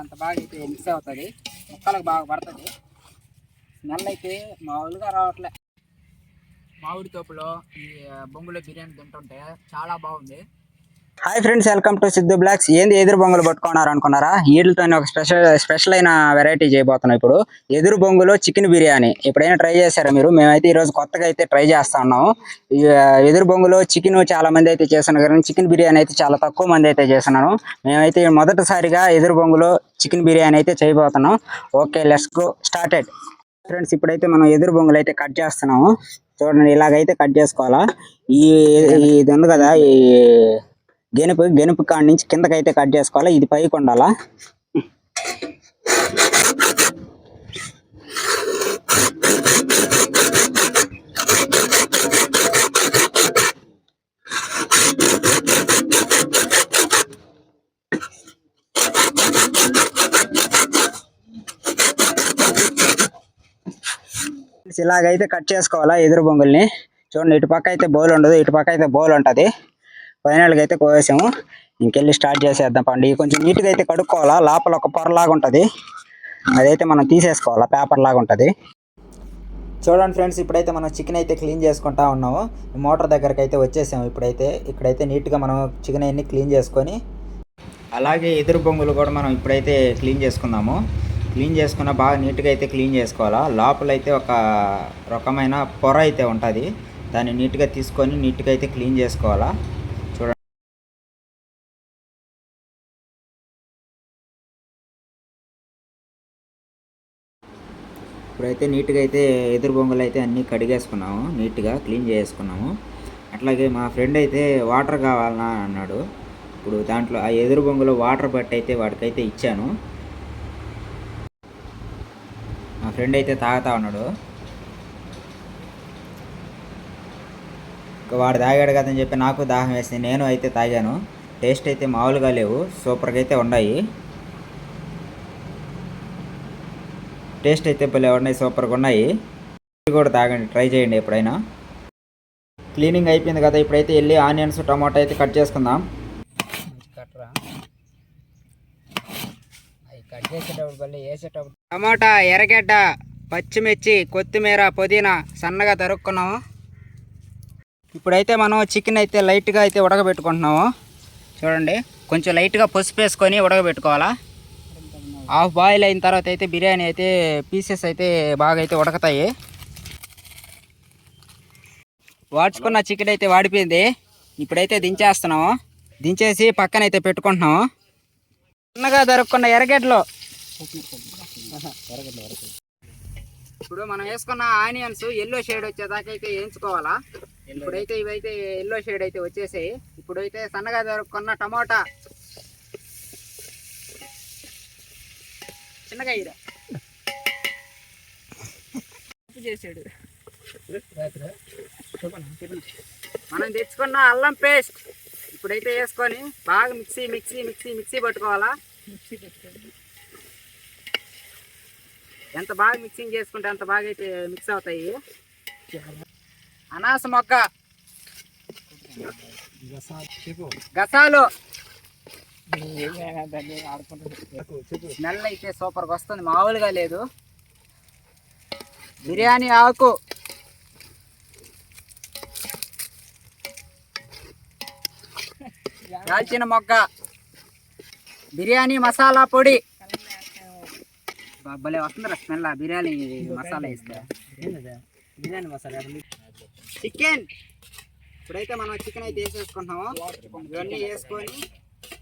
అంత బాగా అయితే మిక్స్ అవుతుంది, ముక్కలకు బాగా పడుతుంది. స్మెల్ అయితే మామూలుగా రావట్లే. మామిడి తోపులో ఈ బొంగులో బిర్యానీ తింటుంటే చాలా బాగుంది. Hi friends, welcome to Siddhu blogs. ఏంది ఎదురు బొంగులు పట్టుకున్నారు అనుకున్నారా? వీటితో ఒక స్పెషల్ అయిన వెరైటీ చేయబోతున్నాం. ఇప్పుడు ఎదురు బొంగులో చికెన్ బిర్యానీ ఎప్పుడైనా ట్రై చేశారా మీరు? మేమైతే ఈరోజు కొత్తగా అయితే ట్రై చేస్తా ఉన్నాము. ఈ ఎదురు బొంగులో చికెన్ చాలా మంది అయితే చేస్తున్నారు, కానీ చికెన్ బిర్యానీ అయితే చాలా తక్కువ మంది అయితే చేస్తున్నాను. మేమైతే మొదటిసారిగా ఎదురు బొంగులో చికెన్ బిర్యానీ అయితే చేయబోతున్నాం. Okay, let's go started. Friends, ఇప్పుడైతే మనం ఎదురు బొంగులు అయితే కట్ చేస్తున్నాము. చూడండి, ఇలాగైతే కట్ చేసుకోవాలా. ఇది ఉంది కదా, ఈ గెనుపు కాడి నుంచి కిందకైతే కట్ చేసుకోవాలి. ఇది పైకి ఉండాలా. ఇలాగైతే కట్ చేసుకోవాలా ఎదురు బొంగుల్ని. చూడండి, ఇటు పక్క అయితే బౌల్ ఉండదు, ఇటు పక్క అయితే బౌల్ ఉంటుంది. ఫైనల్గా అయితే కోసాము. ఇంకెళ్ళి స్టార్ట్ చేసేద్దాం పండి. కొంచెం నీట్గా అయితే కడుక్కోవాలా. లోపల ఒక పొరలాగా ఉంటుంది, అదైతే మనం తీసేసుకోవాలా. పేపర్ లాగా ఉంటుంది. చూడండి ఫ్రెండ్స్, ఇప్పుడైతే మనం చికెన్ అయితే క్లీన్ చేసుకుంటా ఉన్నాము. మోటార్ దగ్గరకు అయితే వచ్చేసాము. ఇక్కడైతే నీట్గా మనం చికెన్ అన్ని క్లీన్ చేసుకొని, అలాగే ఎదురు బొంగులు కూడా మనం ఇప్పుడైతే క్లీన్ చేసుకుందాము. క్లీన్ చేసుకున్న బాగా నీట్గా అయితే క్లీన్ చేసుకోవాలా. లోపల అయితే ఒక రకమైన పొర అయితే ఉంటుంది, దాన్ని నీట్గా తీసుకొని నీట్గా అయితే క్లీన్ చేసుకోవాలా. చూడండి, ఇప్పుడైతే నీట్గా అయితే ఎదురు బొంగులు అయితే అన్నీ కడిగేసుకున్నాము, నీట్గా క్లీన్ చేసుకున్నాము. అట్లాగే మా ఫ్రెండ్ అయితే వాటర్ కావాలన్నా అన్నాడు. ఇప్పుడు దాంట్లో ఆ ఎదురు బొంగులో వాటర్ బట్టి అయితే వాడికైతే ఇచ్చాను. మా ఫ్రెండ్ అయితే తాగుతా ఉన్నాడు. వాడు తాగాడు కదని చెప్పి నాకు దాహం వేసింది, నేను అయితే తాగాను. టేస్ట్ అయితే మామూలుగా లేవు, సూపర్గా అయితే ఉన్నాయి. టేస్ట్ అయితే భలే ఉన్నాయి, సూపర్గా ఉన్నాయి. కూడా తాగండి, ట్రై చేయండి ఎప్పుడైనా. క్లీనింగ్ అయిపోయింది కదా, ఇప్పుడైతే వెళ్ళి ఆనియన్స్ టమాటో అయితే కట్ చేసుకుందాం. కట్ చేసేటప్పుడు మళ్ళీ వేసేటప్పుడు టమాటా, ఎర్రగడ్డ, పచ్చిమిర్చి, కొత్తిమీర, పుదీనా సన్నగా తరుక్కున్నాము. ఇప్పుడైతే మనం చికెన్ అయితే లైట్గా అయితే ఉడకబెట్టుకుంటున్నాము. చూడండి, కొంచెం లైట్గా పసుపు వేసుకొని ఉడకబెట్టుకోవాలా. హాఫ్ బాయిల్ అయిన తర్వాత అయితే బిర్యానీ అయితే పీసెస్ అయితే బాగా అయితే ఉడకతాయి. వాడ్చుకున్న చికెన్ అయితే వాడిపోయింది. ఇప్పుడైతే దించేస్తున్నాము. దించేసి పక్కన అయితే పెట్టుకుంటున్నాము. సన్నగా దొరుకున్న ఎర్రగడ్డలు, ఇప్పుడు మనం వేసుకున్న ఆనియన్స్ ఎల్లో షేడ్ వచ్చేదాకా అయితే వేయించుకోవాలా. ఇప్పుడైతే ఇవైతే ఎల్లో షేడ్ అయితే వచ్చేసాయి. ఇప్పుడైతే సన్నగా దొరుకున్న టమాటా, చిన్నగా ఇరా చేసాడు. మనం తెచ్చుకున్న అల్లం పేస్ట్ ఇప్పుడైతే వేసుకొని బాగా మిక్సీ పట్టుకోవాలా. ఎంత బాగా మిక్సింగ్ చేసుకుంటే అంత బాగా అయితే మిక్స్ అవుతాయి. అనాస మొగ్గ, గసాలు, స్మెల్ అయితే సూపర్గా వస్తుంది, మామూలుగా లేదు. బిర్యానీ ఆకు, దాల్చిన మొగ్గ, బిర్యానీ మసాలా పొడి. భలే వస్తుందిరా స్మెల్ బిర్యానీ మసాలా వేస్తే. బిర్యానీ మసాలా చికెన్. ఇప్పుడైతే మనం చికెన్ అయితే వేసేసుకుంటున్నాము. ఇవన్నీ వేసుకొని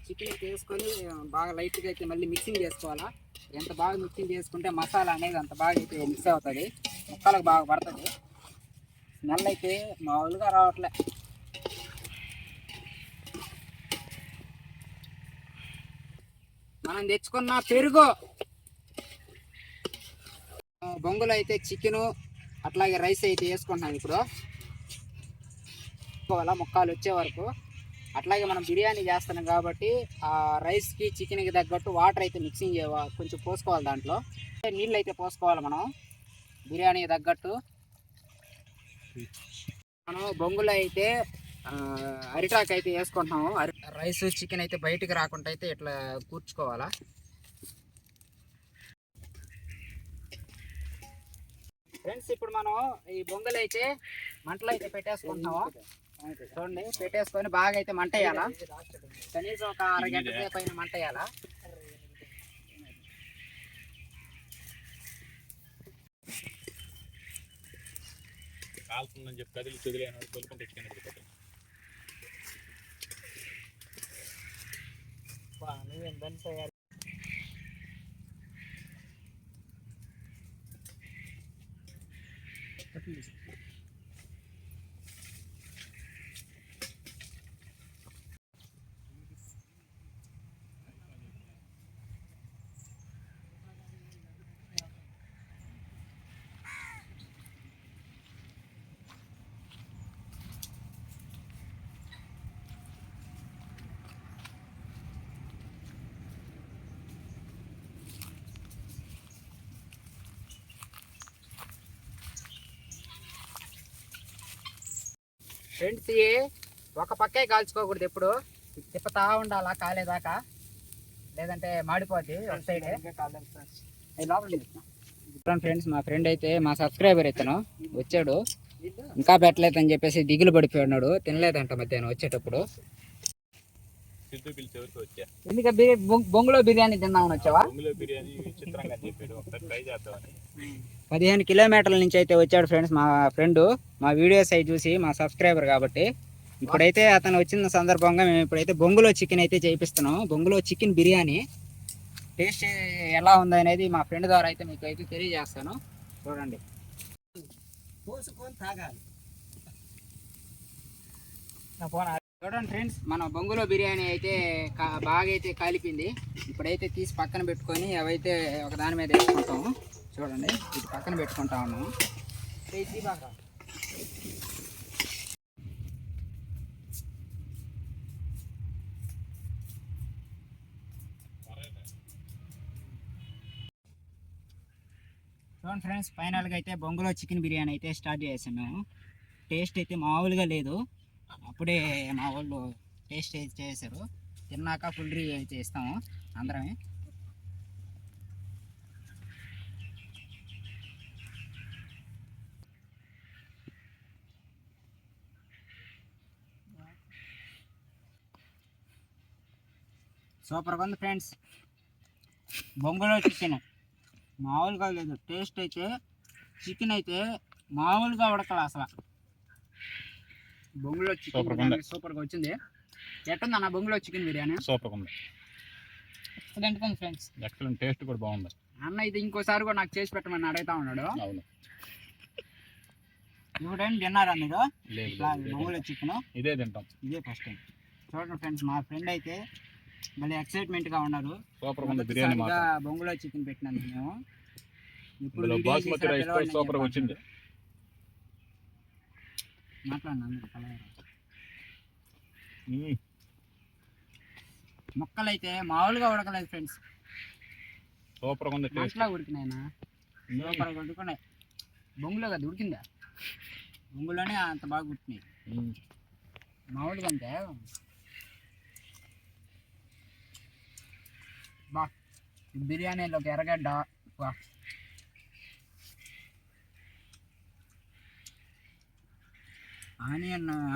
చికెన్ అయితే వేసుకొని బాగా లైట్గా అయితే మళ్ళీ మిక్సింగ్ చేసుకోవాలా. ఎంత బాగా మిక్సింగ్ చేసుకుంటే మసాలా అనేది అంత బాగా అయితే మిక్స్ అవుతుంది, ముక్కలకు బాగా పడుతుంది. స్మెల్ అయితే మామూలుగా రావట్లే. మనం తెచ్చుకున్న పెరుగు, బొంగులు అయితే చికెను అట్లాగే రైస్ అయితే వేసుకుంటున్నాం. ఇప్పుడు ముక్కలు వచ్చే వరకు అట్లాగే మనం బిర్యానీ చేస్తున్నాం కాబట్టి ఆ రైస్కి చికెన్కి తగ్గట్టు వాటర్ అయితే మిక్సింగ్ కొంచెం పోసుకోవాలి. దాంట్లో నీళ్ళు అయితే పోసుకోవాలి మనం బిర్యానీకి తగ్గట్టు. మనం బొంగులో అయితే అరిటాకు అయితే వేసుకుంటున్నాము. రైస్ చికెన్ అయితే బయటికి రాకుండా అయితే ఇట్లా కూర్చుకోవాలా. ఫ్రెండ్స్ ఇప్పుడు మనం ఈ బొంగలు అయితే మంటలు అయితే పెట్టేసుకుంటున్నాము. చూడండి, పెట్టేసుకొని బాగా అయితే మంట వేయాలా. కనీసం ఒక అరగంట సేపు అయిన మంట వేయాలా. కాల్తుందని చెప్పి కదిలి చదిలేను కొలుకొని తెచ్చుకుని ఫ్రెండ్స్ ఒక పక్కే కాల్చుకోకూడదు, ఎప్పుడు తిప్పుతా ఉండాలా కాలేదాకా, లేదంటే మాడిపోద్ది ఒక సైడే. ఫ్రెండ్స్ మా ఫ్రెండ్ అయితే మా సబ్స్క్రైబర్ ఇతను వచ్చాడు, ఇంకా పెట్టలేదని చెప్పేసి దిగులు పడిపోయినాడు. తినలేదంట మధ్యాహ్నం వచ్చేటప్పుడు. ఎందుకంటే బొంగులో బిర్యానీ తిందామని వచ్చావా? 15 కిలోమీటర్ల నుంచి అయితే వచ్చాడు ఫ్రెండ్స్ మా ఫ్రెండ్. మా వీడియోస్ అయి చూసి మా సబ్స్క్రైబర్ కాబట్టి ఇప్పుడైతే అతను వచ్చిన సందర్భంగా మేము ఇప్పుడైతే బొంగులో చికెన్ అయితే చేయిస్తున్నాం. బొంగులో చికెన్ బిర్యానీ టేస్ట్ ఎలా ఉంది అనేది మా ఫ్రెండ్ ద్వారా అయితే మీకు అయితే తెలియజేస్తాను. చూడండి, చూడండి ఫ్రెండ్స్, మన బొంగులో బిర్యానీ అయితే బాగా అయితే కాలిపింది. ఇప్పుడైతే తీసి పక్కన పెట్టుకొని అవైతే ఒక దాని మీద వేసుకుంటాము. చూడండి, ఇది పక్కన పెట్టుకుంటా ఉన్నాము. చూడండి ఫ్రెండ్స్, ఫైనల్గా అయితే బొంగులో చికెన్ బిర్యానీ అయితే స్టార్ట్ చేసాం మేము. టేస్ట్ అయితే మామూలుగా లేదు. అప్పుడే మా వాళ్ళు టేస్ట్ చేశారు. తిన్నాక ఫుల్ రివ్యూ అయితే ఇస్తాము అందరమే. సూపర్గా ఉంది ఫ్రెండ్స్, బొంగులో చికెన్ మామూలుగా లేదు. టేస్ట్ అయితే చికెన్ అయితే మామూలుగా ఉడకాలి అసలు. బొంగులో చికెన్ బిర్యానీ సూపర్గా వచ్చింది. ఎట్టుంది అన్న బొంగులో చికెన్ బిర్యానీ? సూపర్గా ఉంది, ఎక్సలెంట్గా ఉంది ఫ్రెండ్స్. ఎక్సలెంట్, టేస్ట్ కూడా బాగుంది. అన్న ఇది ఇంకోసారి కూడా నాకు చేసి పెట్టమని అడుగుతా ఉన్నాడు. అవును, ఇప్పుడేం తిన్నారా మీరు? బొంగులో చికెన్ ఇదే తింటాం, ఇదే ఫస్ట్ టైం. చూడండి ఫ్రెండ్స్, మా ఫ్రెండ్ అయితే మళ్ళీ ఎక్సైట్మెంట్గా ఉన్నారు. సూపర్గా ఉంది బిర్యానీ. బొంగులో చికెన్ పెట్టినందుకు మేము ఇప్పుడు బాస్మతి రైస్ తో సూపర్గా వచ్చింది. ముక్కలు అయితే మామూలుగా ఉడకలేదు ఫ్రెండ్స్, సూపర్గా ఉంది. అట్లా ఉడికినాయినా సూపర్గా ఉడుకున్నాయి. బొంగులో కదా ఉడికిందా? బొంగులోనే అంత బాగా ఉడికినాయి. మామూలుగా అంటే బా బిర్యానీలోకి ఎర్రగడ్డ,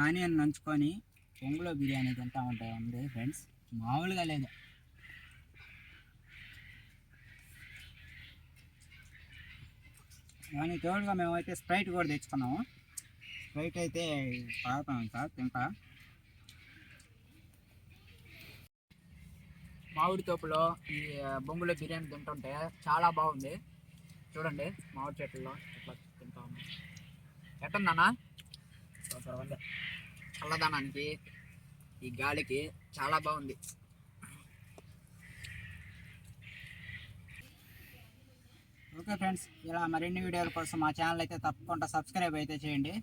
ఆనియన్ నంచుకొని బొంగులో బిర్యానీ తింటా ఉంటాయి ఫ్రెండ్స్, మామూలుగా లేదు. దానికి తోడుగా మేమైతే స్ప్రైట్ కూడా తెచ్చుకున్నాము. స్ప్రైట్ అయితే తాగుతాం సార్ తింటా. మామిడి తోపులో ఈ బొంగులో బిర్యానీ తింటుంటే చాలా బాగుంది. చూడండి, మామిడి చెట్లలో ఎట్లా తింటాము. ఎట్టుందన్నా? సూపర్ ఉంది. చల్లదనానికి ఈ గాలికి చాలా బాగుంది. ఓకే ఫ్రెండ్స్, ఇలా మరిన్ని వీడియోల కోసం మా ఛానల్ అయితే తప్పకుండా సబ్స్క్రైబ్ అయితే చేయండి.